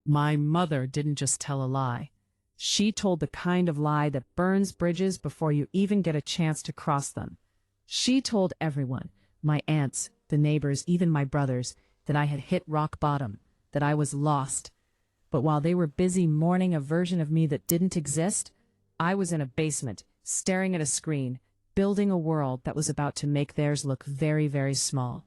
My mother didn't just tell a lie. She told the kind of lie that burns bridges before you even get a chance to cross them. She told everyone, my aunts, the neighbors, even my brothers, that I had hit rock bottom, that I was lost. But while they were busy mourning a version of me that didn't exist, I was in a basement, staring at a screen, building a world that was about to make theirs look very, very small.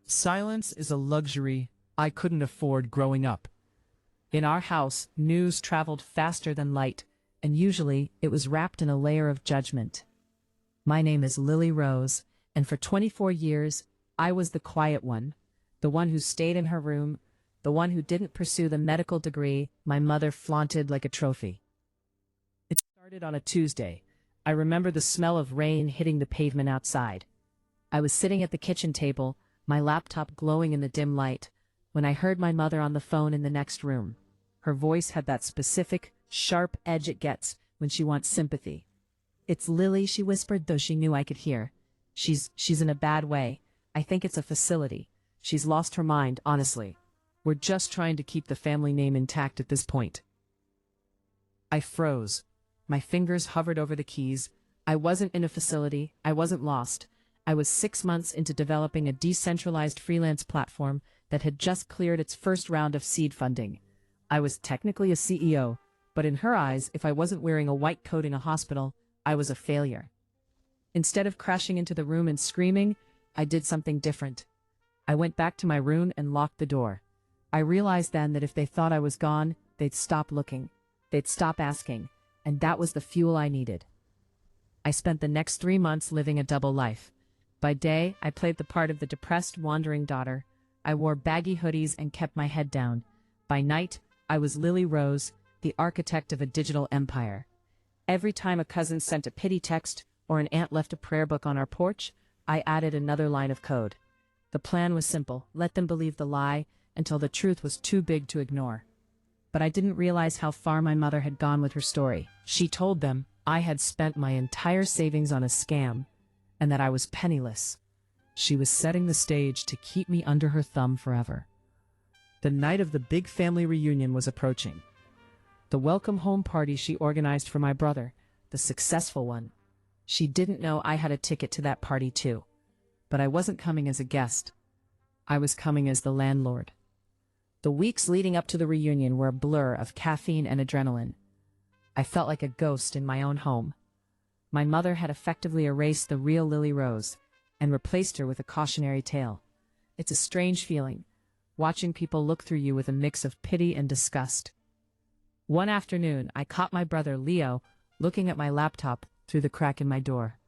Silence is a luxury I couldn't afford growing up. In our house, news traveled faster than light, and usually it was wrapped in a layer of judgment. My name is Lily Rose, and for 24 years, I was the quiet one, the one who stayed in her room, the one who didn't pursue the medical degree my mother flaunted like a trophy. It started on a Tuesday. I remember the smell of rain hitting the pavement outside. I was sitting at the kitchen table, my laptop glowing in the dim light, when I heard my mother on the phone in the next room. Her voice had that specific, sharp edge it gets when she wants sympathy. "It's Lily," she whispered, though she knew I could hear. She's in a bad way. I think it's a facility. She's lost her mind, honestly. We're just trying to keep the family name intact at this point." I froze. My fingers hovered over the keys. I wasn't in a facility. I wasn't lost. I was 6 months into developing a decentralized freelance platform that had just cleared its first round of seed funding. I was technically a CEO, but in her eyes, if I wasn't wearing a white coat in a hospital, I was a failure. Instead of crashing into the room and screaming, I did something different. I went back to my room and locked the door. I realized then that if they thought I was gone, they'd stop looking. They'd stop asking, and that was the fuel I needed. I spent the next 3 months living a double life. By day, I played the part of the depressed, wandering daughter. I wore baggy hoodies and kept my head down. By night, I was Lily Rose, the architect of a digital empire. Every time a cousin sent a pity text or an aunt left a prayer book on our porch, I added another line of code. The plan was simple: let them believe the lie until the truth was too big to ignore. But I didn't realize how far my mother had gone with her story. She told them I had spent my entire savings on a scam, and that I was penniless. She was setting the stage to keep me under her thumb forever. The night of the big family reunion was approaching. The welcome home party she organized for my brother, the successful one. She didn't know I had a ticket to that party too. But I wasn't coming as a guest. I was coming as the landlord. The weeks leading up to the reunion were a blur of caffeine and adrenaline. I felt like a ghost in my own home. My mother had effectively erased the real Lily Rose and replaced her with a cautionary tale. It's a strange feeling, watching people look through you with a mix of pity and disgust. One afternoon, I caught my brother Leo looking at my laptop through the crack in my door.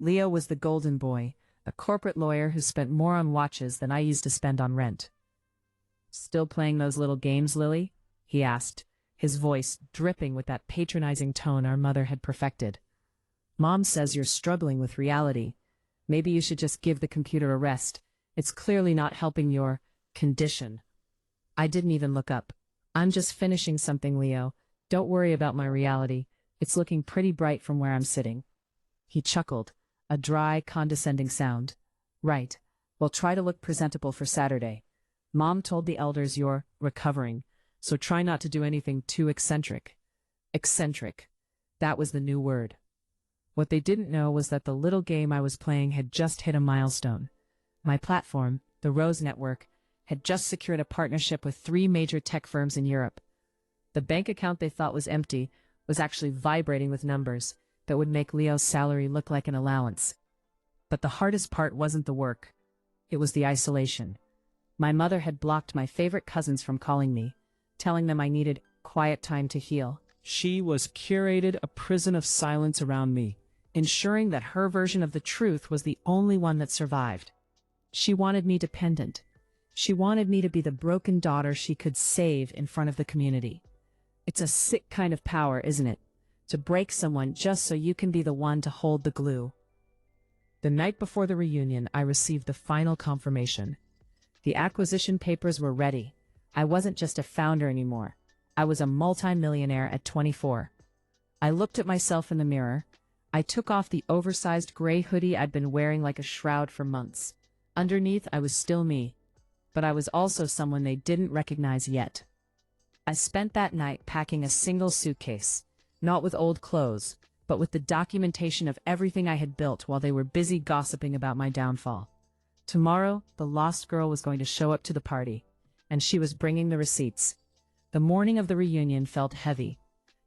Leo was the golden boy, a corporate lawyer who spent more on watches than I used to spend on rent. "Still playing those little games, Lily?" he asked, his voice dripping with that patronizing tone our mother had perfected. "Mom says you're struggling with reality. Maybe you should just give the computer a rest. It's clearly not helping your condition." I didn't even look up. "I'm just finishing something, Leo. Don't worry about my reality. It's looking pretty bright from where I'm sitting." He chuckled, a dry, condescending sound. "Right. Well, try to look presentable for Saturday. Mom told the elders you're recovering, so try not to do anything too eccentric." Eccentric. That was the new word. What they didn't know was that the little game I was playing had just hit a milestone. My platform, the Rose Network, had just secured a partnership with 3 major tech firms in Europe. The bank account they thought was empty was actually vibrating with numbers that would make Leo's salary look like an allowance. But the hardest part wasn't the work. It was the isolation. My mother had blocked my favorite cousins from calling me, telling them I needed quiet time to heal. She was curated a prison of silence around me, ensuring that her version of the truth was the only one that survived. She wanted me dependent. She wanted me to be the broken daughter she could save in front of the community. It's a sick kind of power, isn't it? To break someone just so you can be the one to hold the glue. The night before the reunion, I received the final confirmation. The acquisition papers were ready. I wasn't just a founder anymore. I was a multi-millionaire at 24. I looked at myself in the mirror. I took off the oversized gray hoodie I'd been wearing like a shroud for months. Underneath, I was still me, but I was also someone they didn't recognize yet. I spent that night packing a single suitcase, not with old clothes, but with the documentation of everything I had built while they were busy gossiping about my downfall. Tomorrow, the lost girl was going to show up to the party, and she was bringing the receipts. The morning of the reunion felt heavy.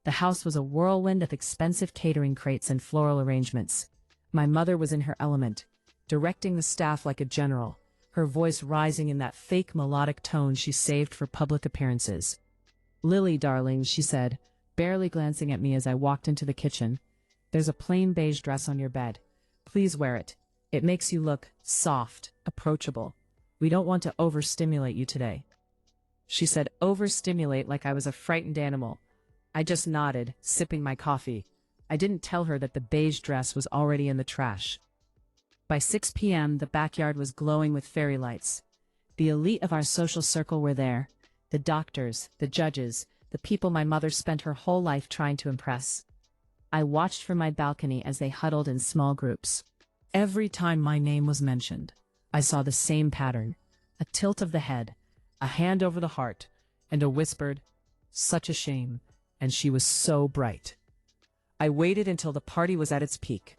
The house was a whirlwind of expensive catering crates and floral arrangements. My mother was in her element, directing the staff like a general, her voice rising in that fake melodic tone she saved for public appearances. "Lily, darling," she said, barely glancing at me as I walked into the kitchen. "There's a plain beige dress on your bed. Please wear it. It makes you look soft, approachable. We don't want to overstimulate you today." She said overstimulate like I was a frightened animal. I just nodded, sipping my coffee. I didn't tell her that the beige dress was already in the trash. By 6 p.m., the backyard was glowing with fairy lights. The elite of our social circle were there. The doctors, the judges, the people my mother spent her whole life trying to impress. I watched from my balcony as they huddled in small groups. Every time my name was mentioned, I saw the same pattern: a tilt of the head, a hand over the heart, and a whispered, "Such a shame," and she was so bright. I waited until the party was at its peak.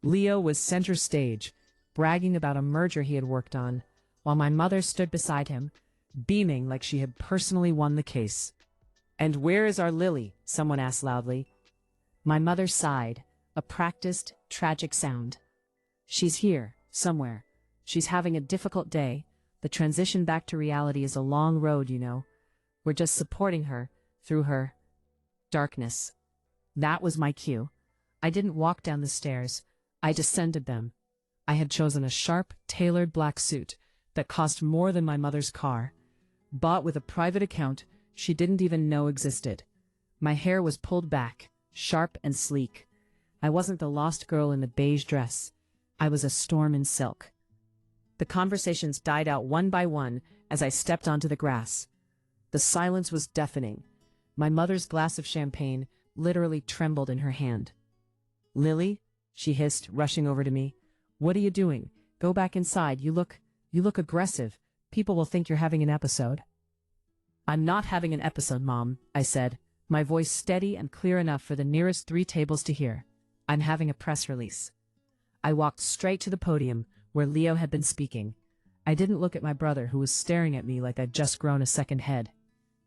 Leo was center stage, bragging about a merger he had worked on, while my mother stood beside him, beaming like she had personally won the case. "And where is our Lily?" someone asked loudly. My mother sighed, a practiced, tragic sound. "She's here, somewhere. She's having a difficult day. The transition back to reality is a long road, you know. We're just supporting her, through her darkness." That was my cue. I didn't walk down the stairs. I descended them. I had chosen a sharp, tailored black suit that cost more than my mother's car, bought with a private account she didn't even know existed. My hair was pulled back, sharp and sleek. I wasn't the lost girl in the beige dress. I was a storm in silk. The conversations died out one by one as I stepped onto the grass. The silence was deafening. My mother's glass of champagne literally trembled in her hand. "Lily," she hissed, rushing over to me. "What are you doing? Go back inside. You look aggressive. People will think you're having an episode." "I'm not having an episode, Mom," I said, my voice steady and clear enough for the nearest 3 tables to hear. "I'm having a press release." I walked straight to the podium, where Leo had been speaking. I didn't look at my brother, who was staring at me like I'd just grown a second head.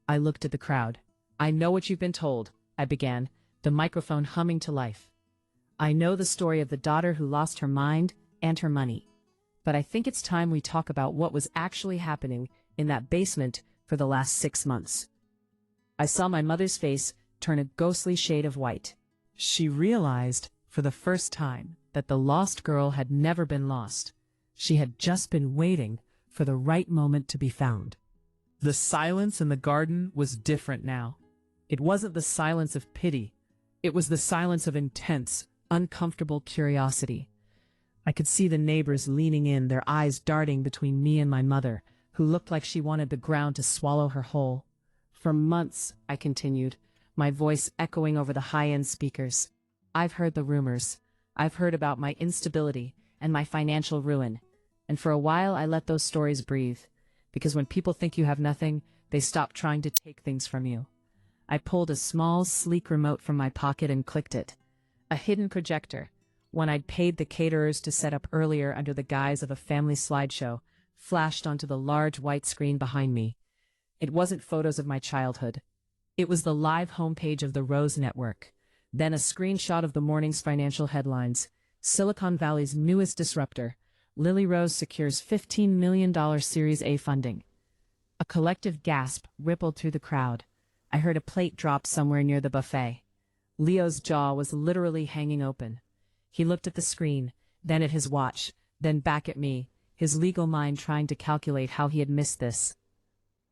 I looked at the crowd. "I know what you've been told," I began, the microphone humming to life. "I know the story of the daughter who lost her mind and her money. But I think it's time we talk about what was actually happening in that basement for the last 6 months." I saw my mother's face turn a ghostly shade of white. She realized, for the first time, that the lost girl had never been lost. She had just been waiting for the right moment to be found. The silence in the garden was different now. It wasn't the silence of pity. It was the silence of intense, uncomfortable curiosity. I could see the neighbors leaning in, their eyes darting between me and my mother, who looked like she wanted the ground to swallow her whole. "For months," I continued, my voice echoing over the high-end speakers, "I've heard the rumors. I've heard about my instability and my financial ruin. And for a while I let those stories breathe, because when people think you have nothing, they stop trying to take things from you." I pulled a small, sleek remote from my pocket and clicked it. A hidden projector, one I'd paid the caterers to set up earlier under the guise of a family slideshow, flashed onto the large white screen behind me. It wasn't photos of my childhood. It was the live homepage of the Rose Network. Then a screenshot of the morning's financial headlines. Silicon Valley's newest disruptor. Lily Rose secures $15 million Series A funding. A collective gasp rippled through the crowd. I heard a plate drop somewhere near the buffet. Leo's jaw was literally hanging open. He looked at the screen, then at his watch, then back at me, his legal mind trying to calculate how he had missed this.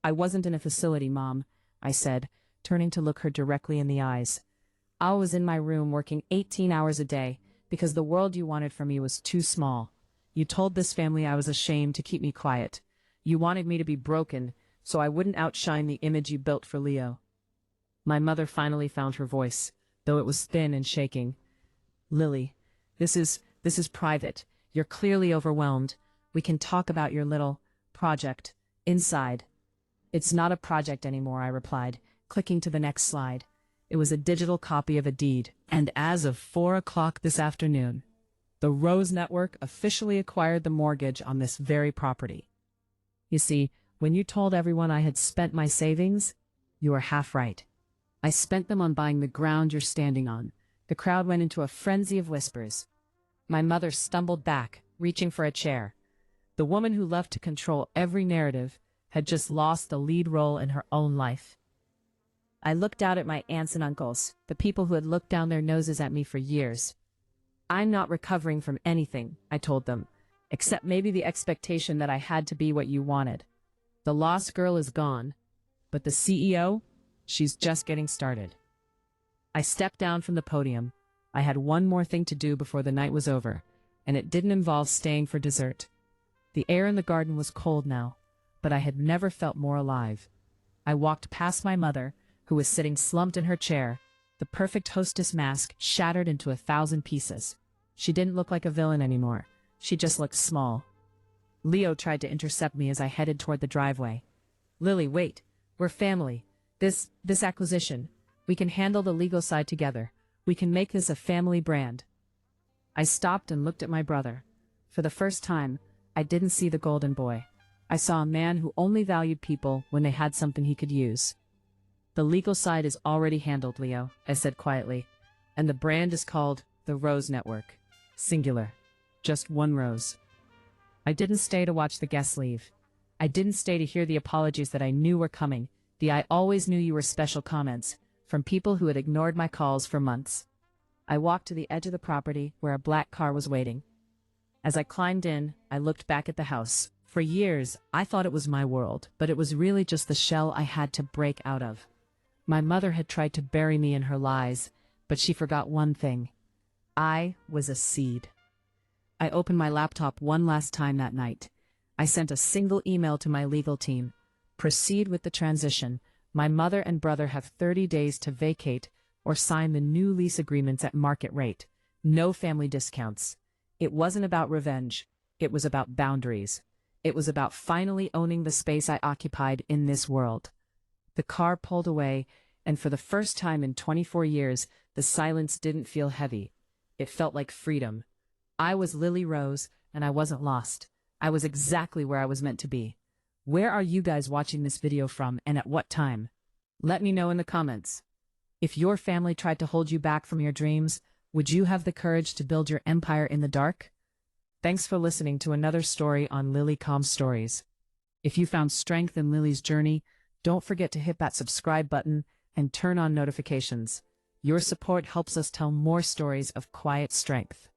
"I wasn't in a facility, Mom," I said, turning to look her directly in the eyes. "I was in my room working 18 hours a day because the world you wanted from me was too small. You told this family I was ashamed to keep me quiet. You wanted me to be broken so I wouldn't outshine the image you built for Leo." My mother finally found her voice, though it was thin and shaking. Lily, this is private. You're clearly overwhelmed. We can talk about your little project inside. It's not a project anymore, I replied, clicking to the next slide. It was a digital copy of a deed. And as of 4 o'clock this afternoon, the Rose Network officially acquired the mortgage on this very property. You see, when you told everyone I had spent my savings, you were half right. I spent them on buying the ground you're standing on. The crowd went into a frenzy of whispers. My mother stumbled back, reaching for a chair. The woman who loved to control every narrative had just lost the lead role in her own life. I looked out at my aunts and uncles, the people who had looked down their noses at me for years. I'm not recovering from anything, I told them, except maybe the expectation that I had to be what you wanted. The lost girl is gone, but the CEO, she's just getting started. I stepped down from the podium. I had one more thing to do before the night was over, and it didn't involve staying for dessert. The air in the garden was cold now, but I had never felt more alive. I walked past my mother, who was sitting slumped in her chair, the perfect hostess mask shattered into 1,000 pieces. She didn't look like a villain anymore. She just looked small. Leo tried to intercept me as I headed toward the driveway. Lily, wait. We're family. This acquisition. We can handle the legal side together. We can make this a family brand. I stopped and looked at my brother. For the first time, I didn't see the golden boy. I saw a man who only valued people when they had something he could use. The legal side is already handled, Leo, I said quietly, and the brand is called the Rose Network. Singular. Just one rose. I didn't stay to watch the guests leave. I didn't stay to hear the apologies that I knew were coming, the "I always knew you were special" comments, from people who had ignored my calls for months. I walked to the edge of the property where a black car was waiting. As I climbed in, I looked back at the house. For years, I thought it was my world, but it was really just the shell I had to break out of. My mother had tried to bury me in her lies, but she forgot one thing. I was a seed. I opened my laptop one last time that night. I sent a single email to my legal team. Proceed with the transition. My mother and brother have 30 days to vacate or sign the new lease agreements at market rate. No family discounts. It wasn't about revenge. It was about boundaries. It was about finally owning the space I occupied in this world. The car pulled away, and for the first time in 24 years, the silence didn't feel heavy. It felt like freedom. I was Lily Rose, and I wasn't lost. I was exactly where I was meant to be. Where are you guys watching this video from, and at what time? Let me know in the comments. If your family tried to hold you back from your dreams, would you have the courage to build your empire in the dark? Thanks for listening to another story on LilyCalmStories. If you found strength in Lily's journey, don't forget to hit that subscribe button and turn on notifications. Your support helps us tell more stories of quiet strength.